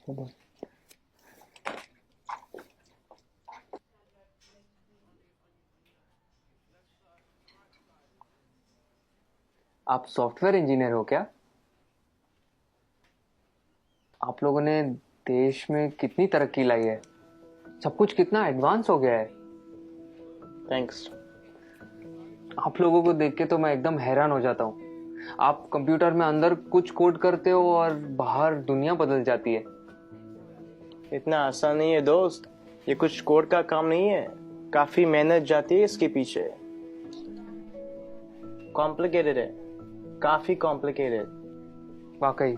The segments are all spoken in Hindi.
आप सॉफ्टवेयर इंजीनियर हो क्या? आप लोगों ने देश में कितनी तरक्की लाई है, सब कुछ कितना एडवांस हो गया है। थैंक्स। आप लोगों को देख के तो मैं एकदम हैरान हो जाता हूँ। आप कंप्यूटर में अंदर कुछ कोड करते हो और बाहर दुनिया बदल जाती है। इतना आसान नहीं है दोस्त, ये कुछ कोड का काम नहीं है, काफी मेहनत जाती है इसके पीछे। कॉम्प्लिकेटेड है, काफी कॉम्प्लिकेटेड। वाकई,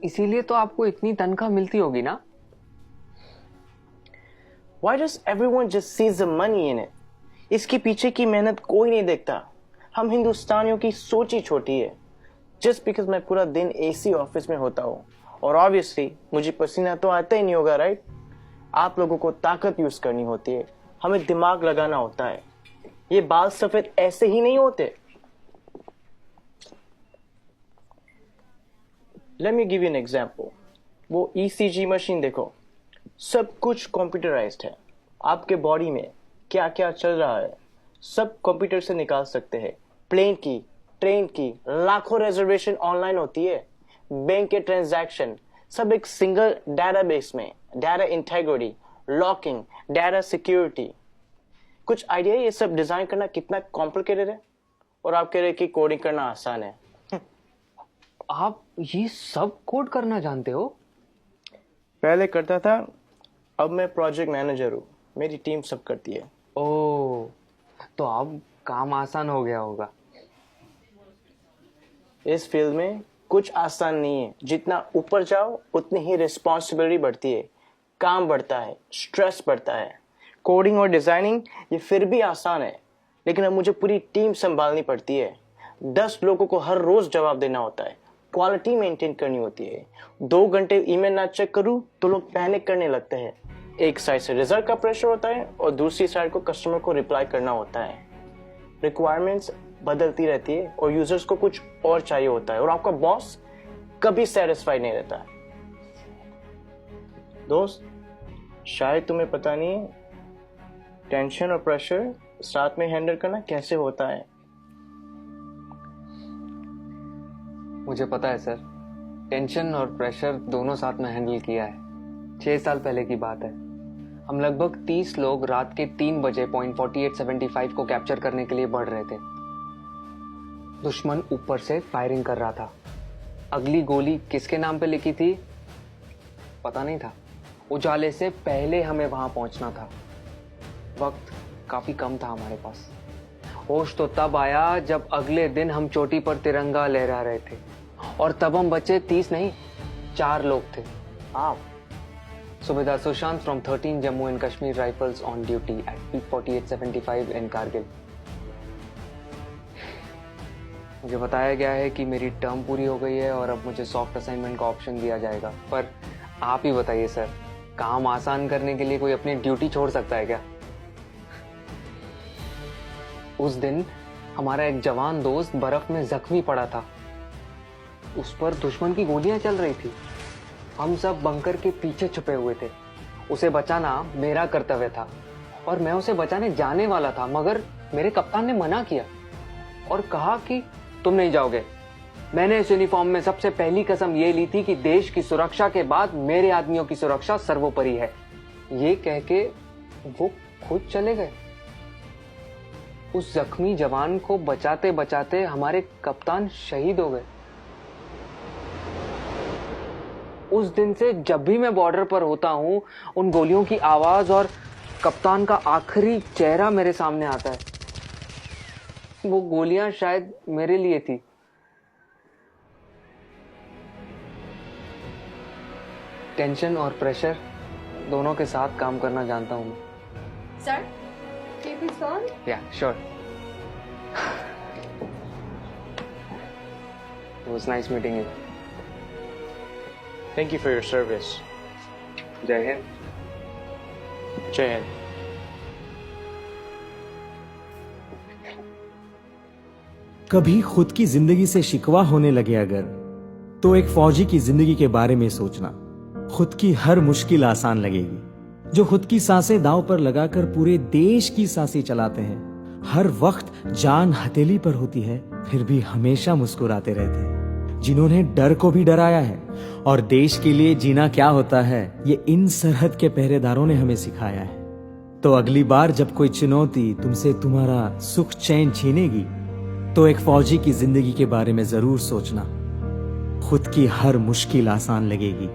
इसीलिए तो आपको इतनी तनख्वाह मिलती होगी ना? Why does everyone just sees the money in it? इसके पीछे की मेहनत कोई नहीं देखता। हम हिंदुस्तानियों की सोच ही छोटी है। Just because मैं पूरा दिन एसी ऑफिस में होता हूँ और ऑब्वियसली मुझे पसीना तो आता ही नहीं होगा, राइट? आप लोगों को ताकत यूज करनी होती है, हमें दिमाग लगाना होता है। ये बाल सफेद ऐसे ही नहीं होते। Let me give you an example. वो ECG मशीन देखो, सब कुछ कंप्यूटराइज्ड है। आपके बॉडी में क्या क्या चल रहा है सब कंप्यूटर से निकाल सकते हैं। प्लेन की, ट्रेन की, लाखों रिजर्वेशन ऑनलाइन होती है। बैंक के ट्रांजैक्शन सब एक सिंगल डेटाबेस में। Data integrity, locking, data security. कुछ आइडिया ये सब डिजाइन करना कितना कॉम्प्लिकेटेड है? और आप कह रहे कि कोडिंग करना आसान है। आप ये सब कोड करना जानते हो? पहले करता था, अब मैं प्रोजेक्ट मैनेजर हूँ, मेरी टीम सब करती है। ओह, तो अब काम आसान हो गया होगा। इस फील्ड में कुछ आसान नहीं है, जितना ऊपर जाओ उतनी ही रिस्पॉन्सिबिलिटी बढ़ती है, काम बढ़ता है, स्ट्रेस बढ़ता है। कोडिंग और डिजाइनिंग ये फिर भी आसान है, लेकिन अब मुझे पूरी टीम संभालनी पड़ती है। 10 लोगों को हर रोज जवाब देना होता है, क्वालिटी मेंटेन करनी होती है। 2 घंटे ईमेल ना चेक करूं तो लोग पैनिक करने लगते हैं। एक साइड से रिजल्ट का प्रेशर होता है और दूसरी साइड को कस्टमर को रिप्लाई करना होता है। रिक्वायरमेंट्स बदलती रहती है और यूजर्स को कुछ और चाहिए होता है, और आपका बॉस कभी सेटिस्फाइड नहीं रहता। दोस्त, शायद तुम्हें पता नहीं है टेंशन और प्रेशर साथ में हैंडल करना कैसे होता है। मुझे पता है सर, टेंशन और प्रेशर दोनों साथ में हैंडल किया है। 6 साल पहले की बात है। हम लगभग 30 लोग रात के 3 बजे पॉइंट 4875 को कैप्चर करने के लिए बढ़ रहे थे। दुश्मन ऊपर से फायरिंग कर रहा था। अगली गोली किसके नाम पे लिखी थी पता नहीं था। उजाले से पहले हमें वहां पहुंचना था। वक्त काफी कम था हमारे पास। होश तो तब आया जब अगले दिन हम चोटी पर तिरंगा लहरा रहे थे, और तब हम बचे 30 नहीं 4 लोग थे। आप Subedar Sushant from 13 Jammu and Kashmir Rifles on duty at peak 4875 in Kargil. मुझे बताया गया है कि मेरी टर्म पूरी हो गई है और अब मुझे सॉफ्ट असाइनमेंट का ऑप्शन दिया जाएगा। पर आप ही बताइए सर, काम आसान करने के लिए कोई अपनी ड्यूटी छोड़ सकता है क्या? उस दिन हमारा एक जवान दोस्त बर्फ में जख्मी पड़ा था। उस पर दुश्मन की गोलियां चल रही थी। हम सब बंकर के पीछे छुपे हुए थे। उसे बचाना मेरा कर्तव्य था और मैं उसे बचाने जाने वाला था, मगर मेरे कप्तान ने मना किया और कहा कि तुम नहीं जाओगे। मैंने इस यूनिफॉर्म में सबसे पहली कसम ये ली थी कि देश की सुरक्षा के बाद मेरे आदमियों की सुरक्षा सर्वोपरि है। ये कह के वो खुद चले गए। उस जख्मी जवान को बचाते बचाते हमारे कप्तान शहीद हो गए। उस दिन से जब भी मैं बॉर्डर पर होता हूं, उन गोलियों की आवाज और कप्तान का आखिरी चेहरा मेरे सामने आता है। वो गोलियां शायद मेरे लिए थी। टेंशन और प्रेशर दोनों के साथ काम करना जानता हूं मैं। Sir, keep it on? Yeah, sure. It was nice meeting you. Thank you for your service. जय हिंद। जय हिंद। कभी खुद की जिंदगी से शिकवा होने लगे अगर, तो एक फौजी की जिंदगी के बारे में सोचना। खुद की हर मुश्किल आसान लगेगी, जो खुद की सांसें दांव पर लगाकर पूरे देश की सांसें चलाते हैं, हर वक्त जान हथेली पर होती है फिर भी हमेशा मुस्कुराते रहते हैं, जिन्होंने डर को भी डराया है और देश के लिए जीना क्या होता है ये इन सरहद के पहरेदारों ने हमें सिखाया है। तो अगली बार जब कोई चुनौती तुमसे तुम्हारा सुख चैन छीनेगी तो एक फौजी की जिंदगी के बारे में जरूर सोचना। खुद की हर मुश्किल आसान लगेगी,